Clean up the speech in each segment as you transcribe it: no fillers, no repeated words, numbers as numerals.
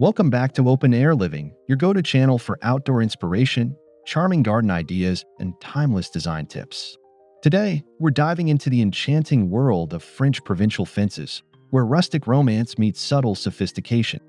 Welcome back to Open Air Living, your go to channel for outdoor inspiration, charming garden ideas, and timeless design tips. Today, we're diving into the enchanting world of French provincial fences, where rustic romance meets subtle sophistication.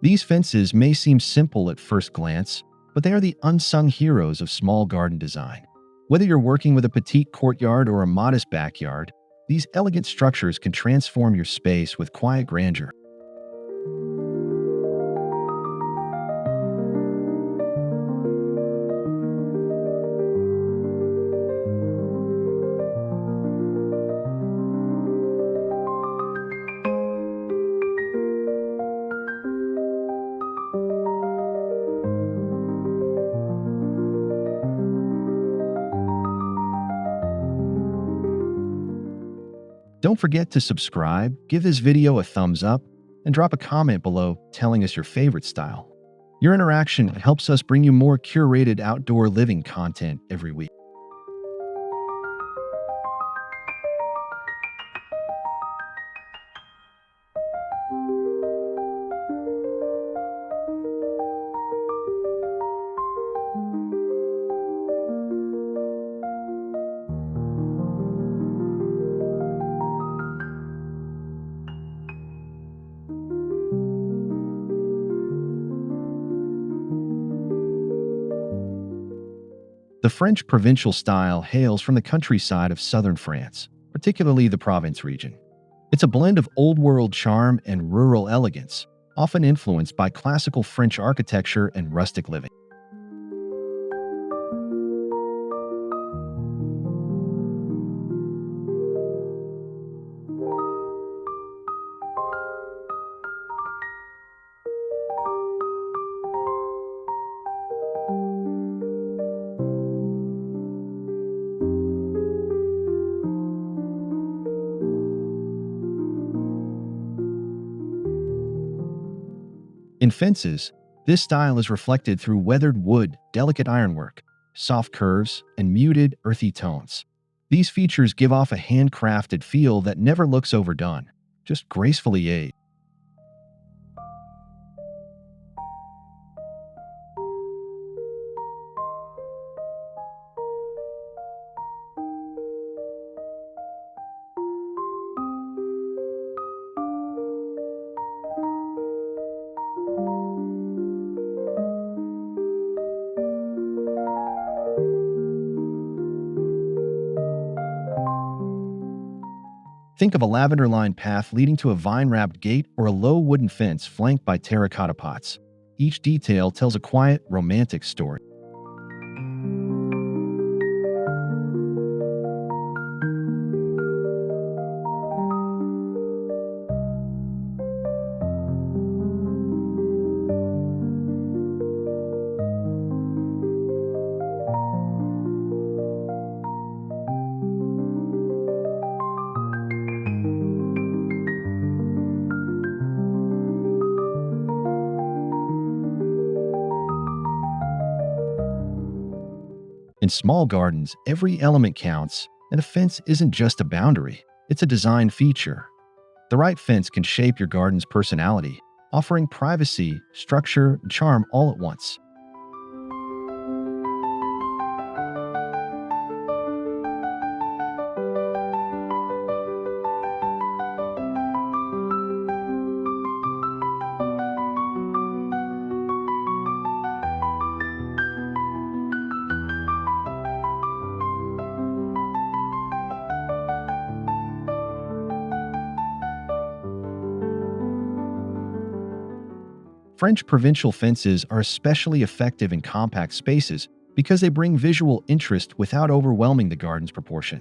These fences may seem simple at first glance, but they are the unsung heroes of small garden design. Whether you're working with a petite courtyard or a modest backyard, these elegant structures can transform your space with quiet grandeur. Don't forget to subscribe, give this video a thumbs up, and drop a comment below telling us your favorite style. Your interaction helps us bring you more curated outdoor living content every week. The French provincial style hails from the countryside of southern France, particularly the Provence region. It's a blend of old-world charm and rural elegance, often influenced by classical French architecture and rustic living. In fences, this style is reflected through weathered wood, delicate ironwork, soft curves, and muted, earthy tones. These features give off a handcrafted feel that never looks overdone, just gracefully aged. Think of a lavender-lined path leading to a vine-wrapped gate or a low wooden fence flanked by terracotta pots. Each detail tells a quiet, romantic story. In small gardens, every element counts, and a fence isn't just a boundary, it's a design feature. The right fence can shape your garden's personality, offering privacy, structure, and charm all at once. French provincial fences are especially effective in compact spaces because they bring visual interest without overwhelming the garden's proportion.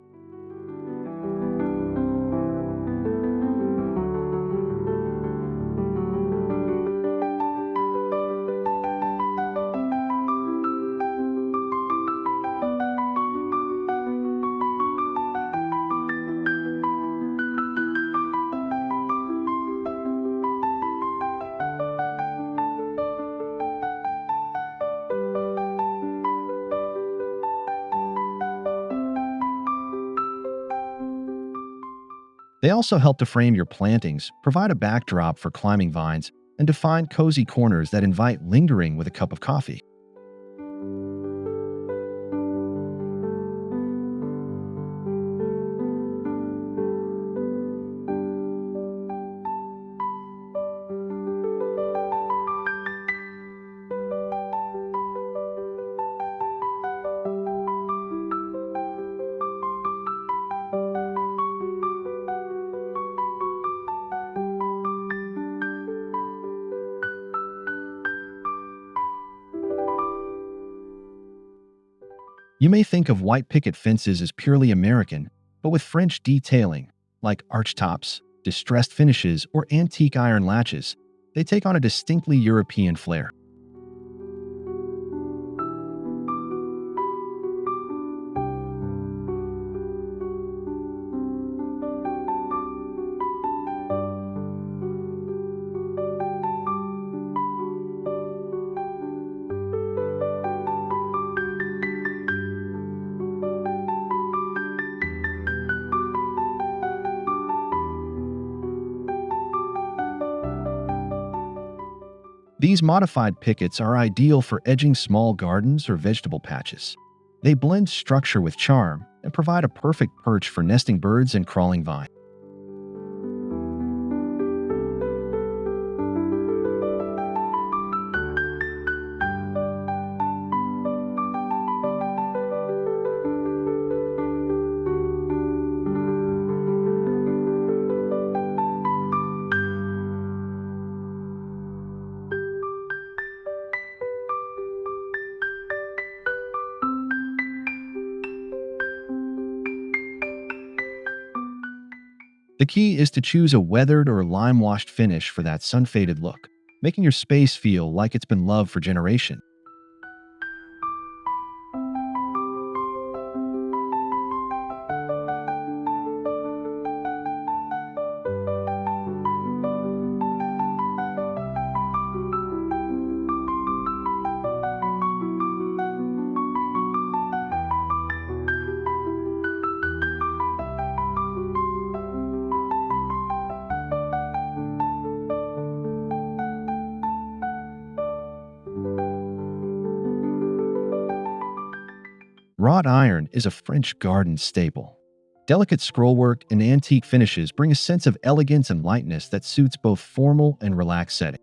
They also help to frame your plantings, provide a backdrop for climbing vines, and define cozy corners that invite lingering with a cup of coffee. You may think of white picket fences as purely American, but with French detailing, like archtops, distressed finishes, or antique iron latches, they take on a distinctly European flair. These modified pickets are ideal for edging small gardens or vegetable patches. They blend structure with charm and provide a perfect perch for nesting birds and crawling vines. The key is to choose a weathered or lime-washed finish for that sun-faded look, making your space feel like it's been loved for generations. Wrought iron is a French garden staple. Delicate scrollwork and antique finishes bring a sense of elegance and lightness that suits both formal and relaxed settings.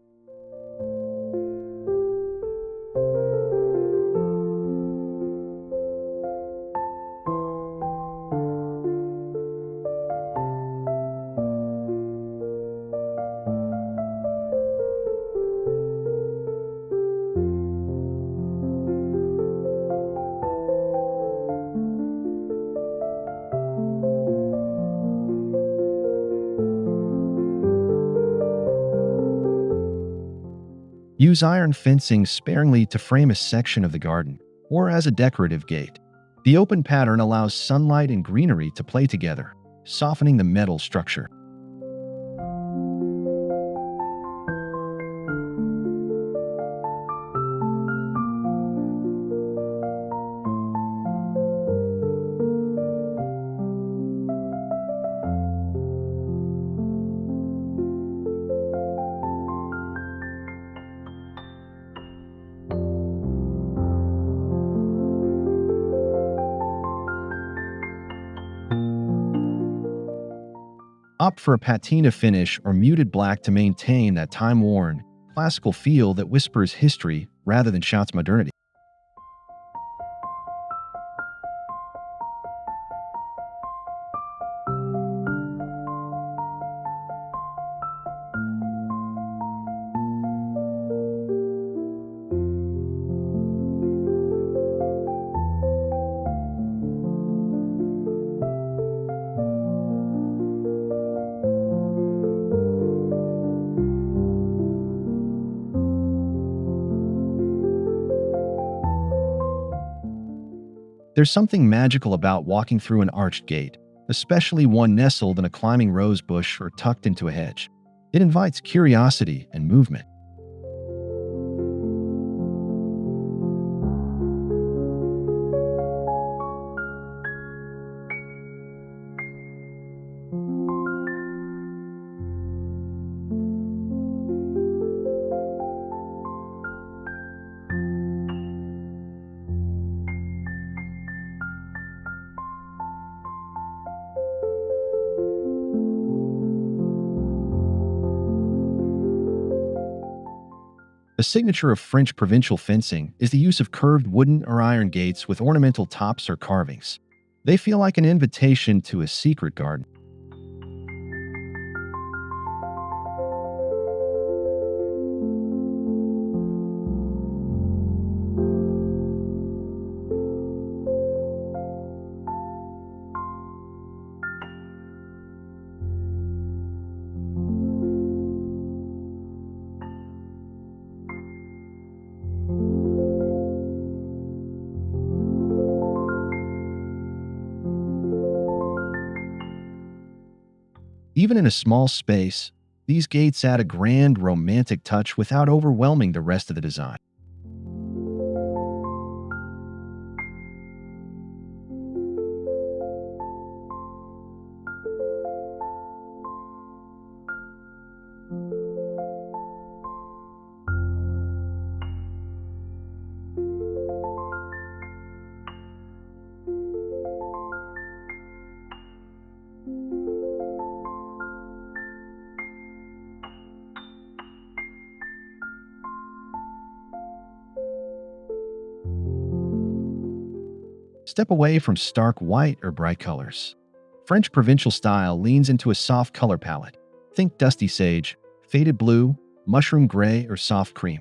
Use iron fencing sparingly to frame a section of the garden, or as a decorative gate. The open pattern allows sunlight and greenery to play together, softening the metal structure. Opt for a patina finish or muted black to maintain that time-worn, classical feel that whispers history rather than shouts modernity. There's something magical about walking through an arched gate, especially one nestled in a climbing rose bush or tucked into a hedge. It invites curiosity and movement. A signature of French provincial fencing is the use of curved wooden or iron gates with ornamental tops or carvings. They feel like an invitation to a secret garden. Even in a small space, these gates add a grand, romantic touch without overwhelming the rest of the design. Step away from stark white or bright colors. French provincial style leans into a soft color palette. Think dusty sage, faded blue, mushroom gray, or soft cream.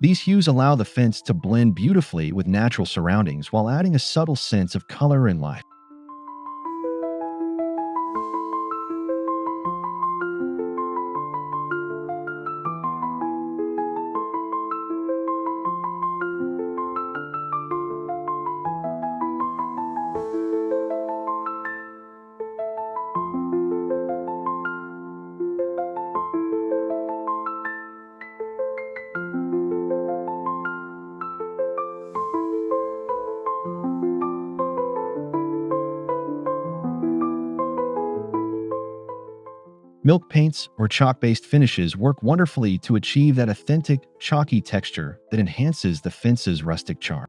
These hues allow the fence to blend beautifully with natural surroundings while adding a subtle sense of color and life. Milk paints or chalk-based finishes work wonderfully to achieve that authentic, chalky texture that enhances the fence's rustic charm.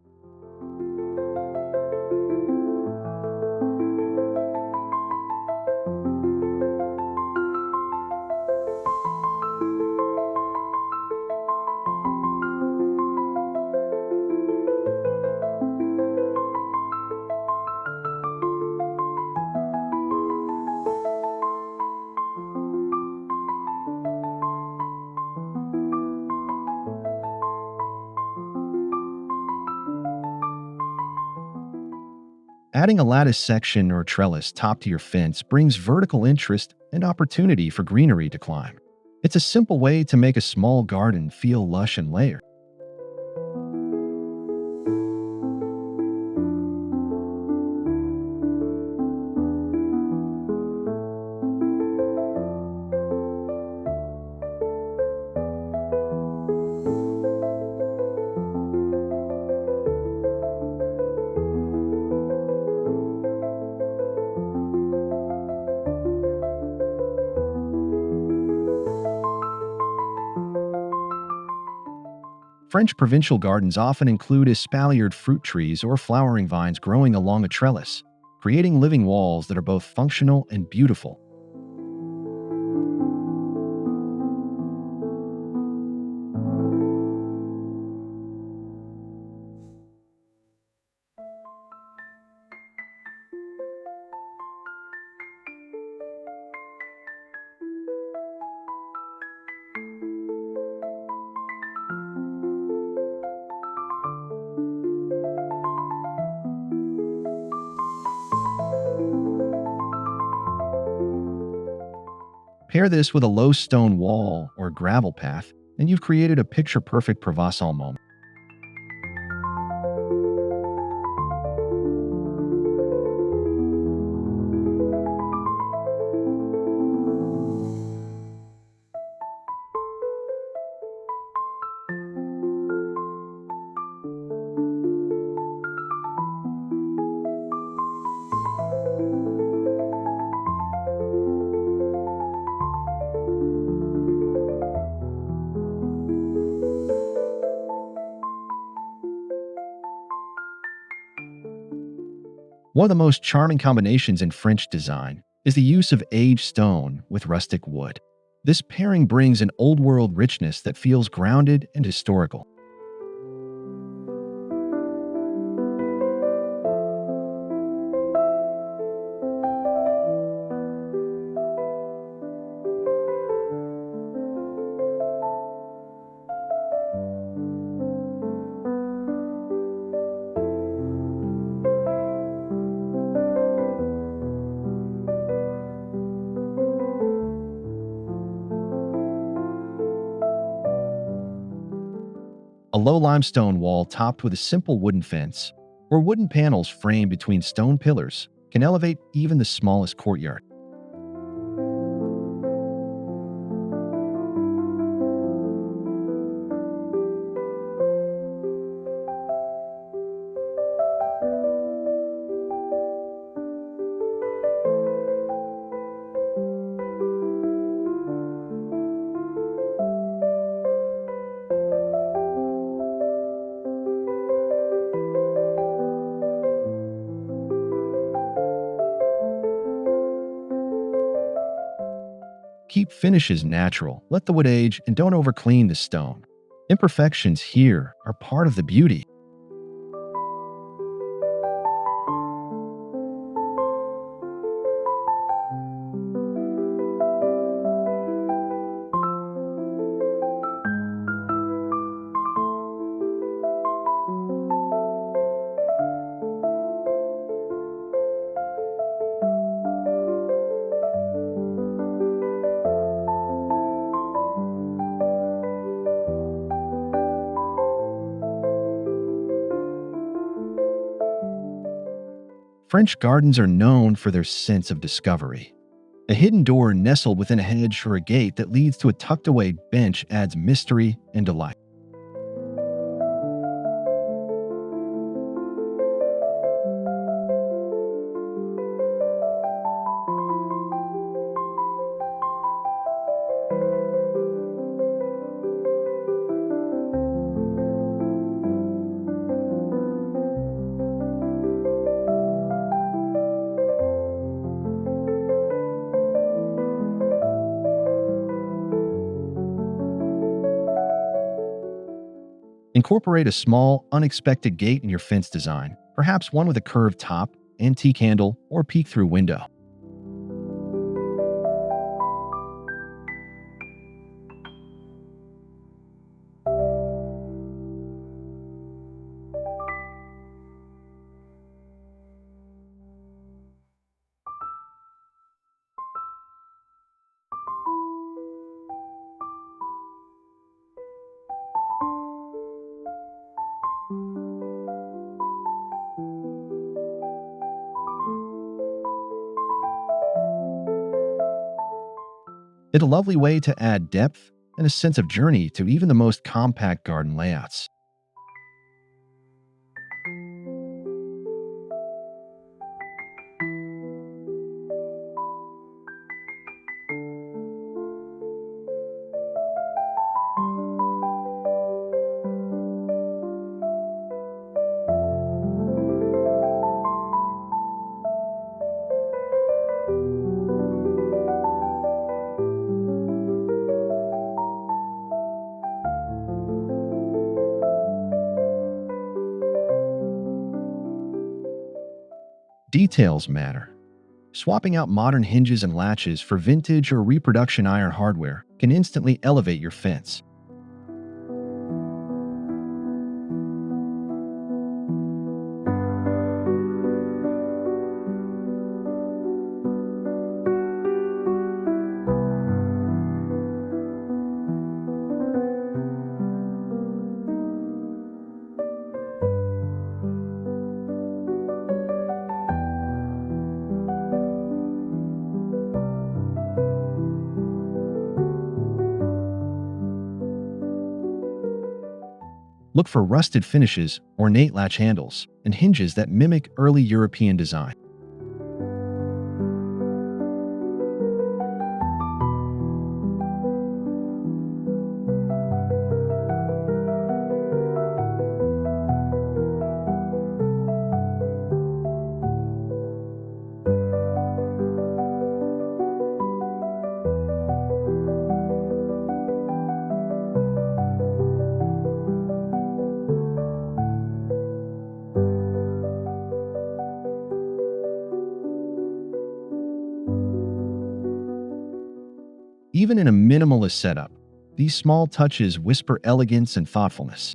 Adding a lattice section or trellis top to your fence brings vertical interest and opportunity for greenery to climb. It's a simple way to make a small garden feel lush and layered. French provincial gardens often include espaliered fruit trees or flowering vines growing along a trellis, creating living walls that are both functional and beautiful. Pair this with a low stone wall or gravel path, and you've created a picture-perfect Provençal moment. One of the most charming combinations in French design is the use of aged stone with rustic wood. This pairing brings an old-world richness that feels grounded and historical. A low limestone wall topped with a simple wooden fence, or wooden panels framed between stone pillars, can elevate even the smallest courtyard. Keep finishes natural, let the wood age, and don't overclean the stone. Imperfections here are part of the beauty. French gardens are known for their sense of discovery. A hidden door nestled within a hedge or a gate that leads to a tucked away bench adds mystery and delight. Incorporate a small, unexpected gate in your fence design, perhaps one with a curved top, antique handle, or peek-through window. It's a lovely way to add depth and a sense of journey to even the most compact garden layouts. Details matter. Swapping out modern hinges and latches for vintage or reproduction iron hardware can instantly elevate your fence. Look for rusted finishes, ornate latch handles, and hinges that mimic early European design. Even in a minimalist setup, these small touches whisper elegance and thoughtfulness.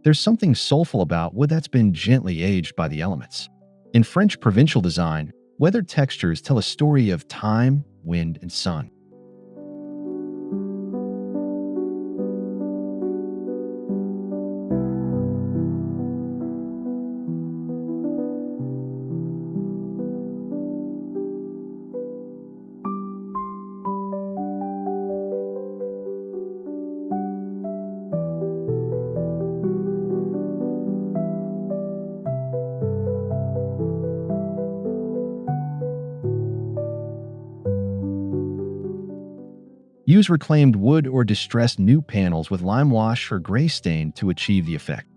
There's something soulful about wood that's been gently aged by the elements. In French Provincial design, weathered textures tell a story of time, wind, and sun. Use reclaimed wood or distressed new panels with lime wash or gray stain to achieve the effect.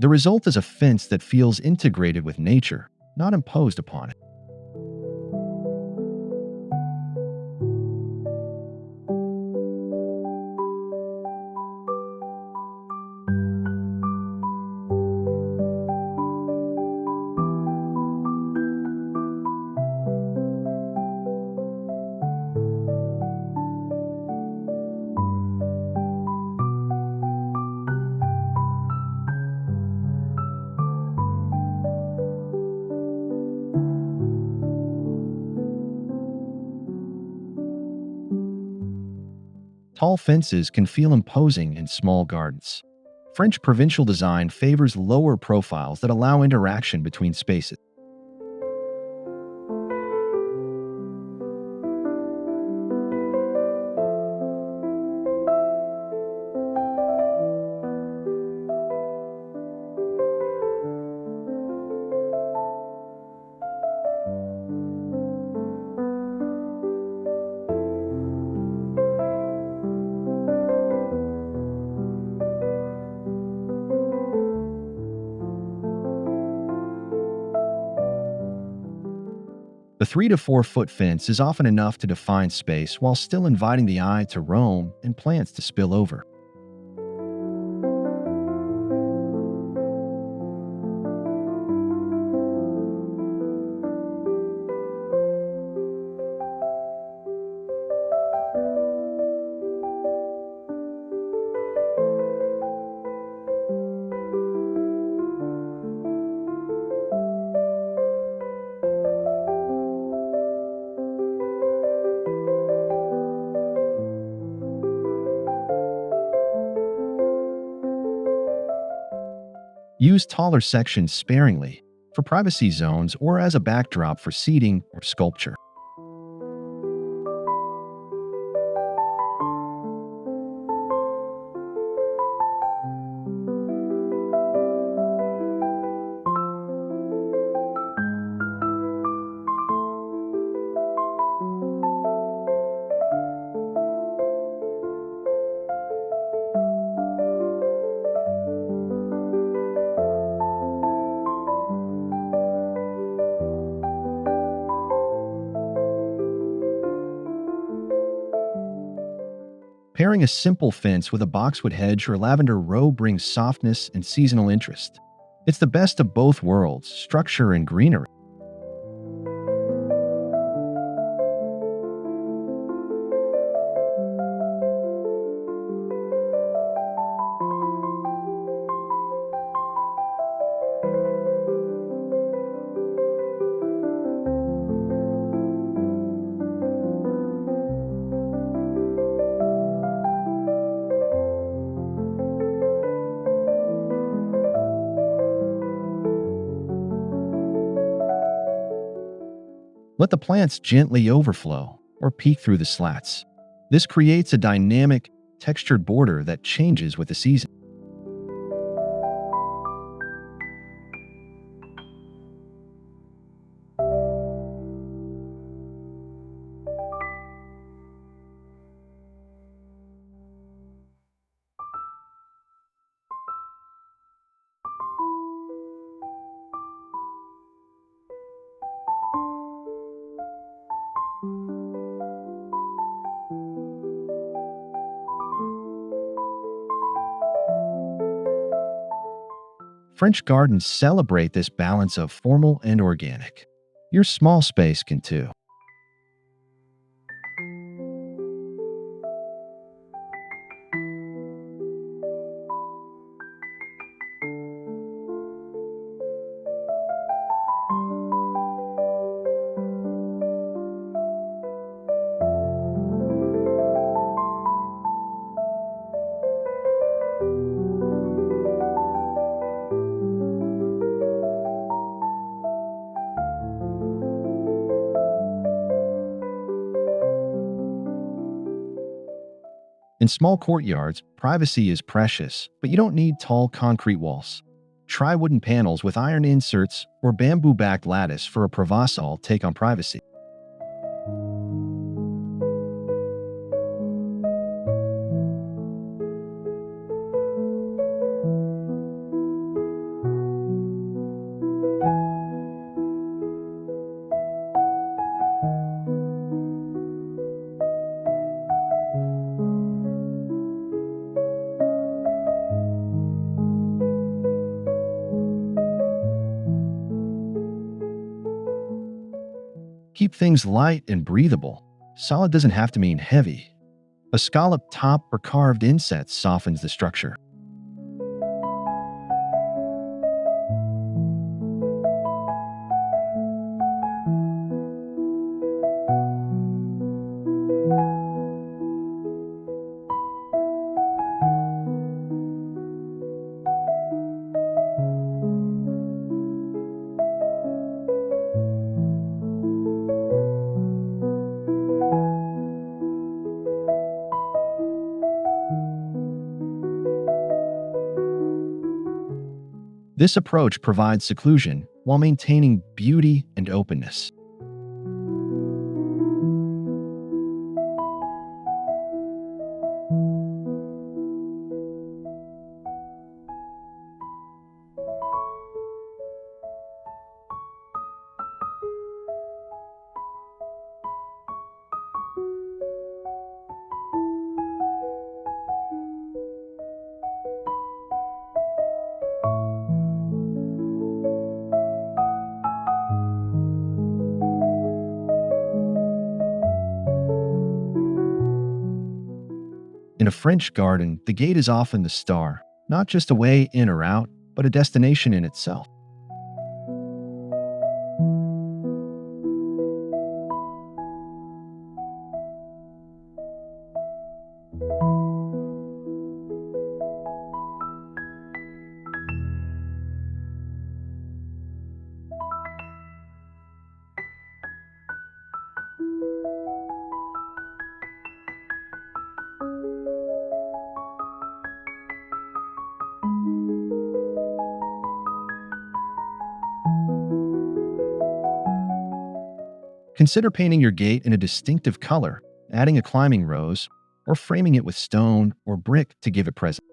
The result is a fence that feels integrated with nature, not imposed upon it. Tall fences can feel imposing in small gardens. French provincial design favors lower profiles that allow interaction between spaces. The 3 to 4 foot fence is often enough to define space while still inviting the eye to roam and plants to spill over. Use taller sections sparingly for privacy zones or as a backdrop for seating or sculpture. Pairing a simple fence with a boxwood hedge or lavender row brings softness and seasonal interest. It's the best of both worlds, structure and greenery. Let the plants gently overflow or peek through the slats. This creates a dynamic, textured border that changes with the season. French gardens celebrate this balance of formal and organic. Your small space can too. In small courtyards, privacy is precious, but you don't need tall concrete walls. Try wooden panels with iron inserts or bamboo-backed lattice for a Provençal take on privacy. Keep things light and breathable. Solid doesn't have to mean heavy. A scalloped top or carved inset softens the structure. This approach provides seclusion while maintaining beauty and openness. In a French garden, the gate is often the star, not just a way in or out, but a destination in itself. Consider painting your gate in a distinctive color, adding a climbing rose, or framing it with stone or brick to give it presence.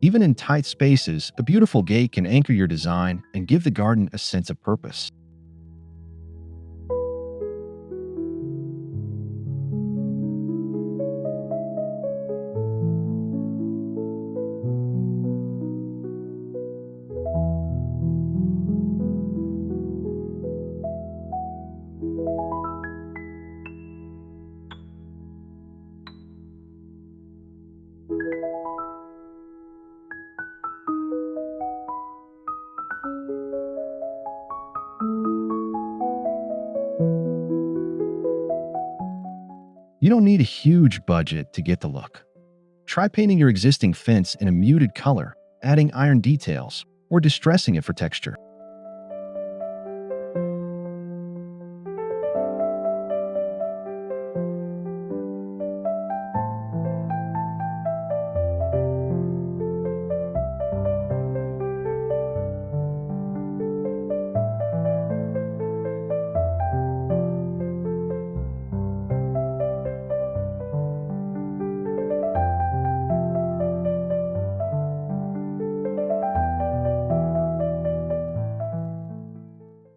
Even in tight spaces, a beautiful gate can anchor your design and give the garden a sense of purpose. You don't need a huge budget to get the look. Try painting your existing fence in a muted color, adding iron details, or distressing it for texture.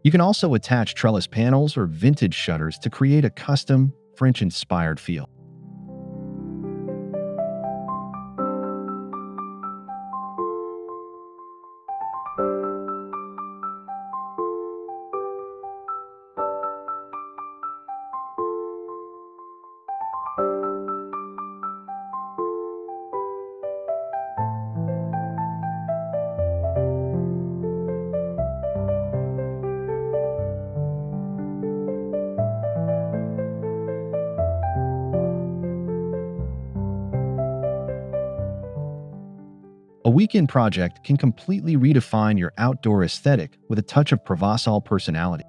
You can also attach trellis panels or vintage shutters to create a custom, French-inspired feel. A weekend project can completely redefine your outdoor aesthetic with a touch of Provençal personality.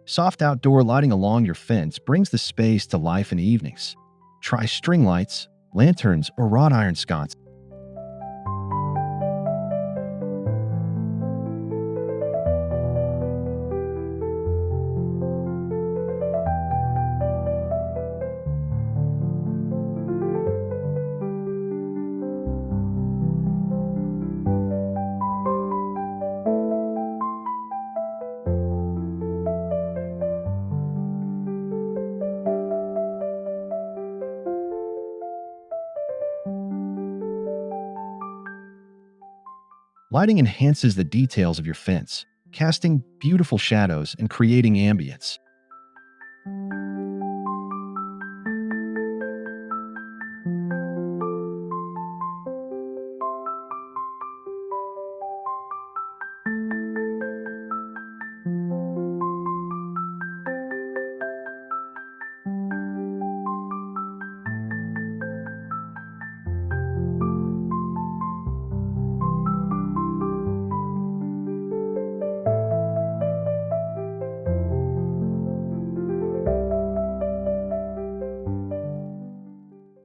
Soft outdoor lighting along your fence brings the space to life in the evenings. Try string lights, lanterns, or wrought iron sconces. Lighting enhances the details of your fence, casting beautiful shadows and creating ambience.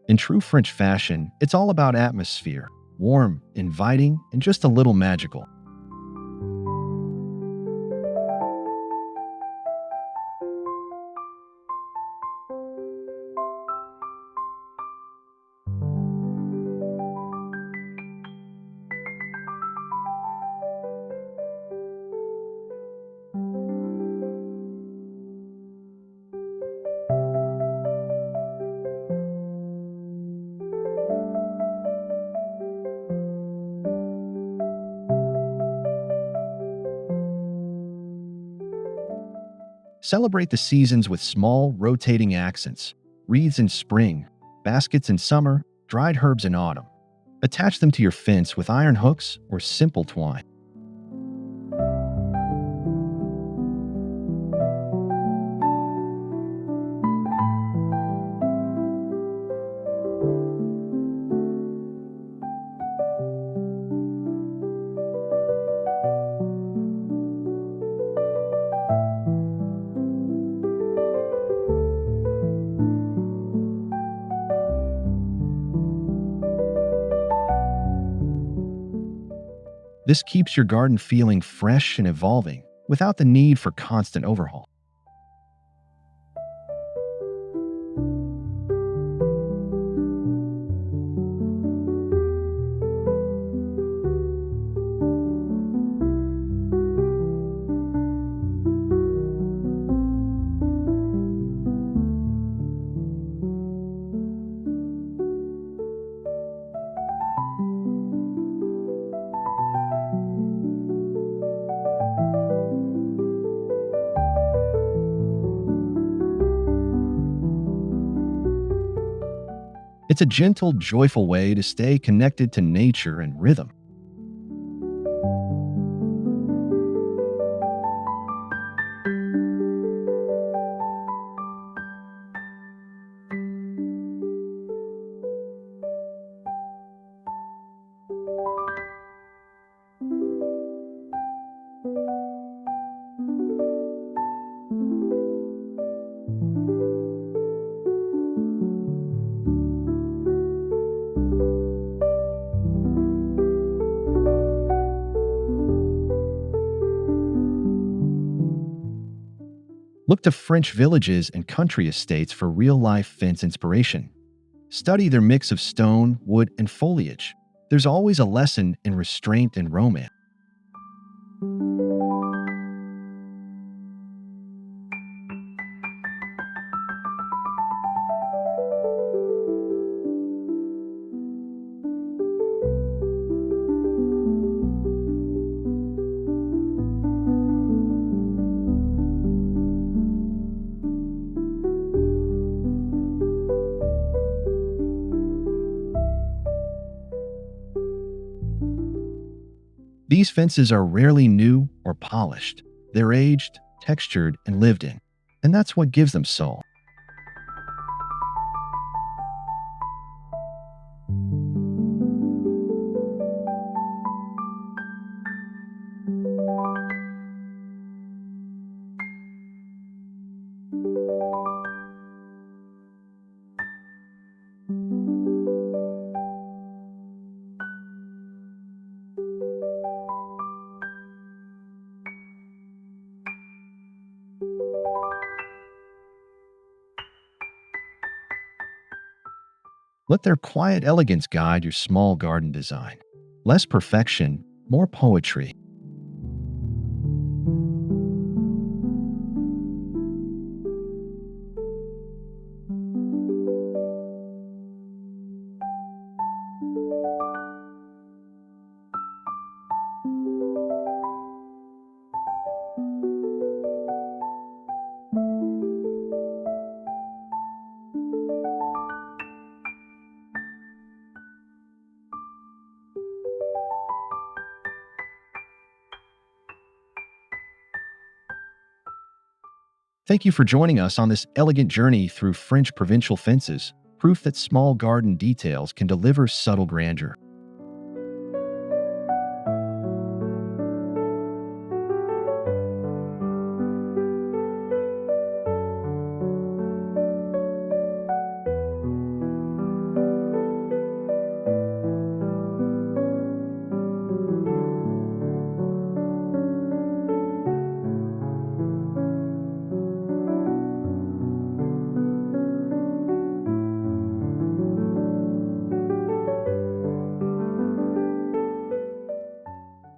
In true French fashion, it's all about atmosphere, warm, inviting, and just a little magical. Celebrate the seasons with small, rotating accents, wreaths in spring, baskets in summer, dried herbs in autumn. Attach them to your fence with iron hooks or simple twine. This keeps your garden feeling fresh and evolving without the need for constant overhaul. It's a gentle, joyful way to stay connected to nature and rhythm. Look to French villages and country estates for real-life fence inspiration. Study their mix of stone, wood, and foliage. There's always a lesson in restraint and romance. These fences are rarely new or polished. They're aged, textured, and lived in. And that's what gives them soul. Let their quiet elegance guide your small garden design. Less perfection, more poetry. Thank you for joining us on this elegant journey through French provincial fences, proof that small garden details can deliver subtle grandeur.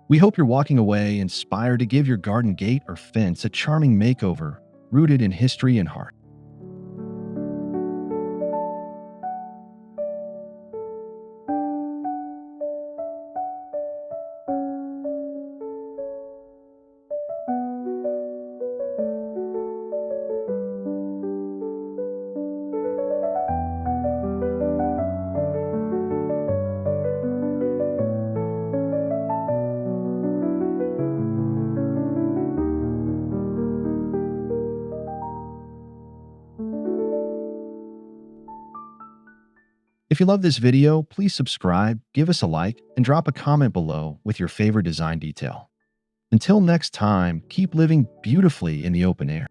We hope you're walking away inspired to give your garden gate or fence a charming makeover, rooted in history and heart. If you love this video, please subscribe, give us a like, and drop a comment below with your favorite design detail. Until next time, keep living beautifully in the open air.